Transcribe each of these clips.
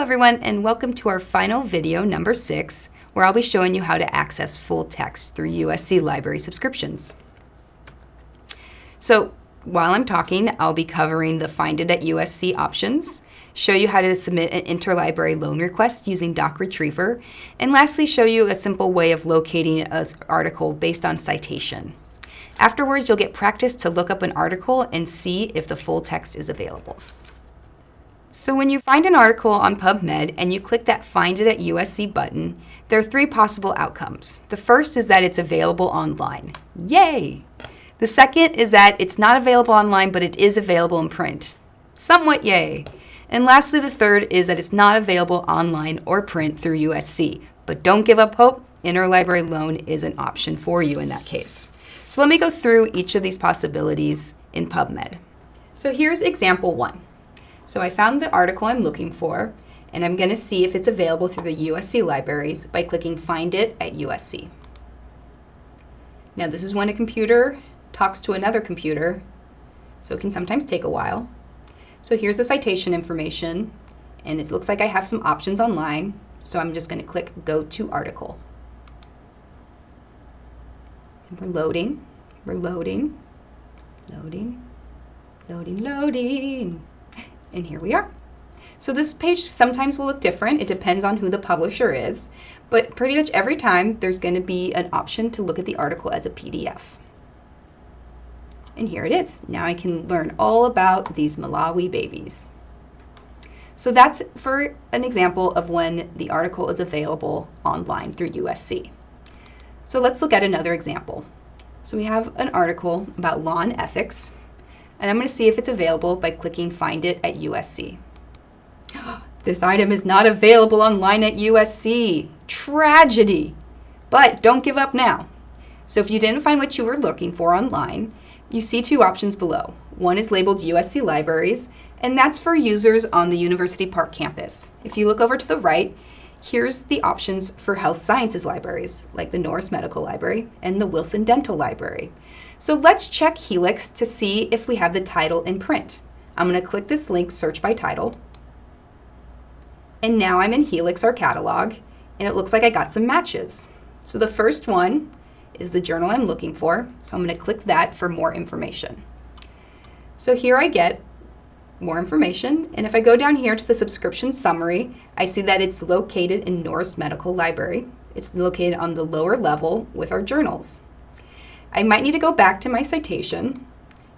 everyone, and welcome to our final video, number 6, where I'll be showing you how to access full text through USC library subscriptions. So while I'm talking, I'll be covering the Find It at USC options, show you how to submit an interlibrary loan request using Doc Retriever, and lastly show you a simple way of locating an article based on citation. Afterwards, you'll get practice to look up an article and see if the full text is available. So when you find an article on PubMed and you click that Find It at USC button, there are 3 possible outcomes. The first is that it's available online. Yay! The second is that it's not available online, but it is available in print. Somewhat yay. And lastly, the third is that it's not available online or print through USC. But don't give up hope. Interlibrary loan is an option for you in that case. So let me go through each of these possibilities in PubMed. So here's example 1. So I found the article I'm looking for, and I'm going to see if it's available through the USC libraries by clicking Find It at USC. Now this is when a computer talks to another computer, so it can sometimes take a while. So here's the citation information, and it looks like I have some options online, so I'm just going to click Go to Article. And we're loading, loading. And here we are. So this page sometimes will look different. It depends on who the publisher is, but pretty much every time there's going to be an option to look at the article as a PDF. And here it is. Now I can learn all about these Malawi babies. So that's for an example of when the article is available online through USC. So let's look at another example. So we have an article about law and ethics, and I'm going to see if it's available by clicking Find It at USC. This item is not available online at USC. Tragedy! But don't give up now. So if you didn't find what you were looking for online, you see 2 options below. One is labeled USC Libraries, and that's for users on the University Park campus. If you look over to the right, here's the options for health sciences libraries, like the Norse Medical Library and the Wilson Dental Library. So let's check Helix to see if we have the title in print. I'm going to click this link, Search by Title. And now I'm in Helix, our catalog, and it looks like I got some matches. So the first one is the journal I'm looking for, so I'm going to click that for more information. So here I get more information, and if I go down here to the subscription summary, I see that it's located in Norse Medical Library. It's located on the lower level with our journals. I might need to go back to my citation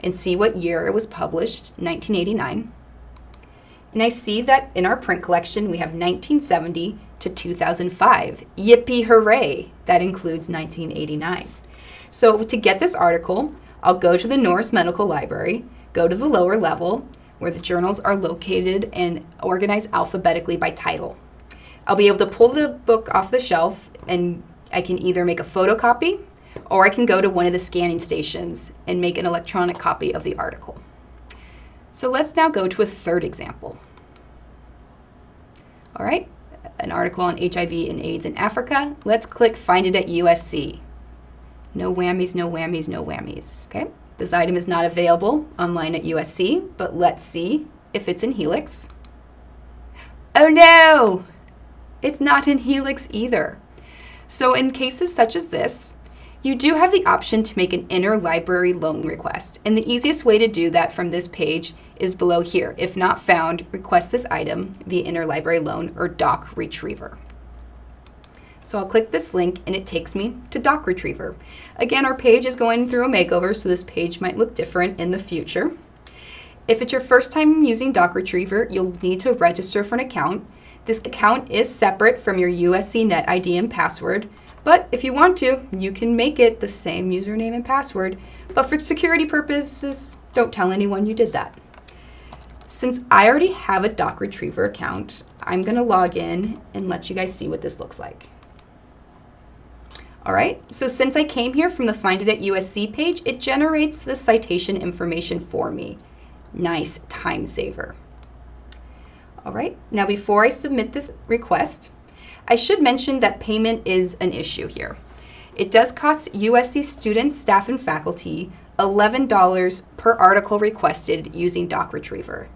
and see what year it was published, 1989. And I see that in our print collection, we have 1970 to 2005. Yippee hooray! That includes 1989. So to get this article, I'll go to the Norse Medical Library, go to the lower level, where the journals are located and organized alphabetically by title. I'll be able to pull the book off the shelf, and I can either make a photocopy or I can go to one of the scanning stations and make an electronic copy of the article. So let's now go to a third example. All right, an article on HIV and AIDS in Africa. Let's click Find It at USC. No whammies, no whammies, no whammies, okay? This item is not available online at USC, but let's see if it's in Helix. Oh no! It's not in Helix either. So in cases such as this, you do have the option to make an interlibrary loan request, and the easiest way to do that from this page is below here. If not found, request this item via interlibrary loan or Doc Retriever. So I'll click this link and it takes me to Doc Retriever. Again, our page is going through a makeover, so this page might look different in the future. If it's your first time using Doc Retriever, you'll need to register for an account. This account is separate from your USC Net ID and password, but if you want to, you can make it the same username and password. But for security purposes, don't tell anyone you did that. Since I already have a Doc Retriever account, I'm going to log in and let you guys see what this looks like. All right, so since I came here from the Find It at USC page, it generates the citation information for me. Nice time saver. All right, now before I submit this request, I should mention that payment is an issue here. It does cost USC students, staff, and faculty $11 per article requested using Doc Retriever.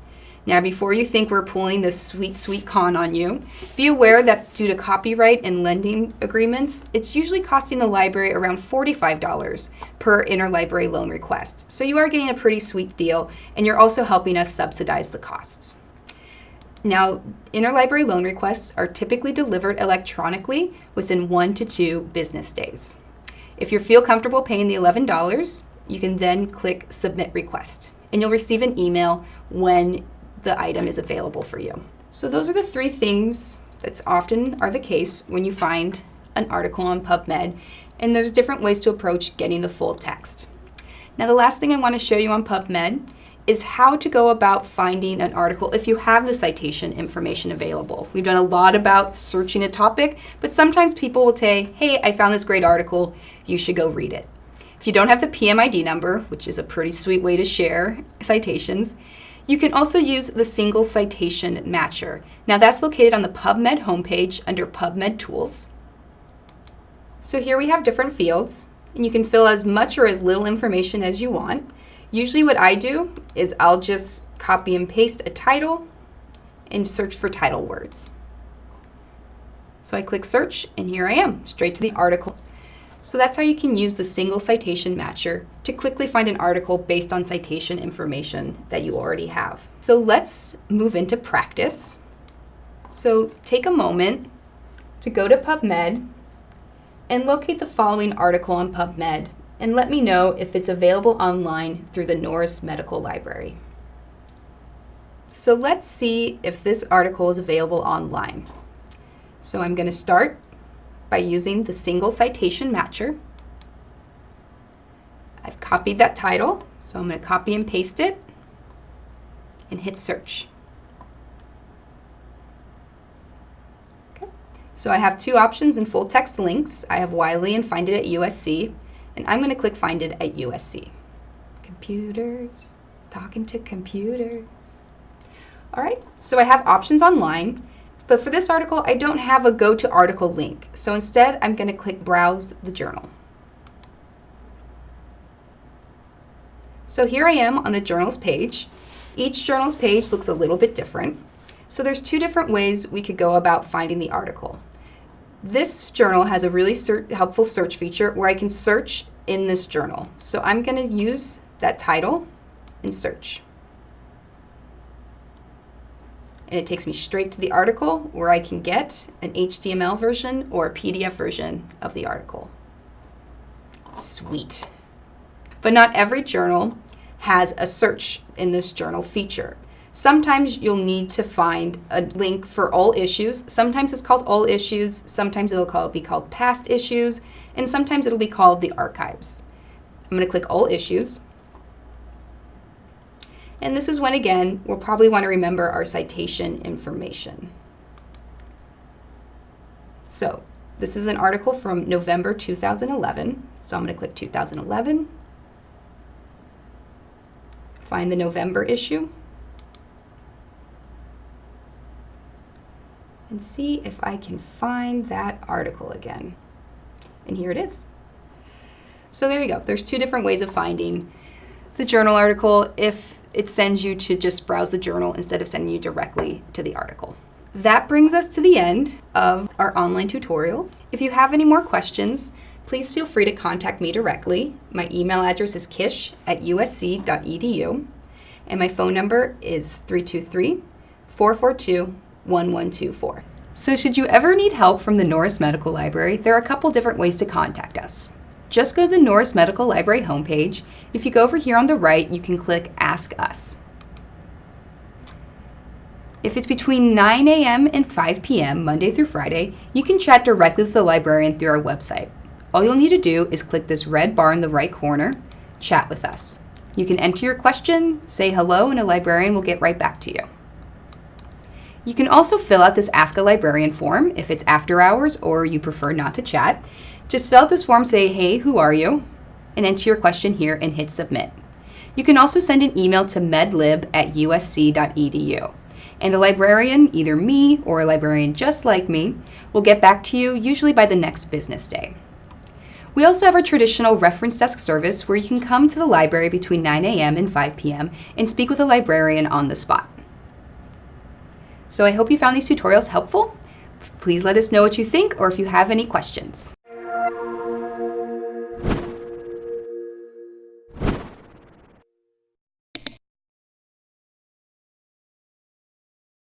Now, before you think we're pulling this sweet, sweet con on you, be aware that due to copyright and lending agreements, it's usually costing the library around $45 per interlibrary loan request. So you are getting a pretty sweet deal, and you're also helping us subsidize the costs. Now, interlibrary loan requests are typically delivered electronically within 1 to 2 business days. If you feel comfortable paying the $11, you can then click Submit Request, and you'll receive an email when the item is available for you. So those are the 3 things that often are the case when you find an article on PubMed, and there's different ways to approach getting the full text. Now, the last thing I want to show you on PubMed is how to go about finding an article if you have the citation information available. We've done a lot about searching a topic, but sometimes people will say, hey, I found this great article, you should go read it. If you don't have the PMID number, which is a pretty sweet way to share citations, you can also use the single citation matcher. Now that's located on the PubMed homepage under PubMed Tools. So here we have different fields, and you can fill as much or as little information as you want. Usually what I do is I'll just copy and paste a title and search for title words. So I click search, and here I am, straight to the article. So that's how you can use the single citation matcher to quickly find an article based on citation information that you already have. So let's move into practice. So take a moment to go to PubMed and locate the following article on PubMed, and let me know if it's available online through the Norse Medical Library. So let's see if this article is available online. So I'm going to start by using the single citation matcher. I've copied that title, so I'm going to copy and paste it and hit search. Okay. So I have 2 options in full text links. I have Wiley and Find It at USC, and I'm going to click Find It at USC. Computers, talking to computers. All right, so I have options online. But for this article, I don't have a go to article link. So instead, I'm going to click Browse the Journal. So here I am on the journal's page. Each journal's page looks a little bit different. So there's 2 different ways we could go about finding the article. This journal has a really helpful search feature where I can search in this journal. So I'm going to use that title and search. And it takes me straight to the article where I can get an HTML version or a PDF version of the article. Sweet. But not every journal has a search in this journal feature. Sometimes you'll need to find a link for all issues. Sometimes it's called all issues. Sometimes it'll be called past issues. And sometimes it'll be called the archives. I'm going to click all issues. And this is when, again, we'll probably want to remember our citation information. So this is an article from November 2011. So I'm going to click 2011. Find the November issue. And see if I can find that article again. And here it is. So there you go. There's 2 different ways of finding the journal article if it sends you to just browse the journal instead of sending you directly to the article. That brings us to the end of our online tutorials. If you have any more questions, please feel free to contact me directly. My email address is kish@usc.edu, and my phone number is 323-442-1124. So should you ever need help from the Norse Medical Library, there are a couple different ways to contact us. Just go to the Norse Medical Library homepage. If you go over here on the right, you can click Ask Us. If it's between 9 a.m. and 5 p.m., Monday through Friday, you can chat directly with the librarian through our website. All you'll need to do is click this red bar in the right corner, Chat with Us. You can enter your question, say hello, and a librarian will get right back to you. You can also fill out this Ask a Librarian form if it's after hours or you prefer not to chat. Just fill out this form, say, hey, who are you? And enter your question here and hit submit. You can also send an email to medlib@usc.edu. And a librarian, either me or a librarian just like me, will get back to you usually by the next business day. We also have our traditional reference desk service where you can come to the library between 9 a.m. and 5 p.m. and speak with a librarian on the spot. So I hope you found these tutorials helpful. Please let us know what you think or if you have any questions.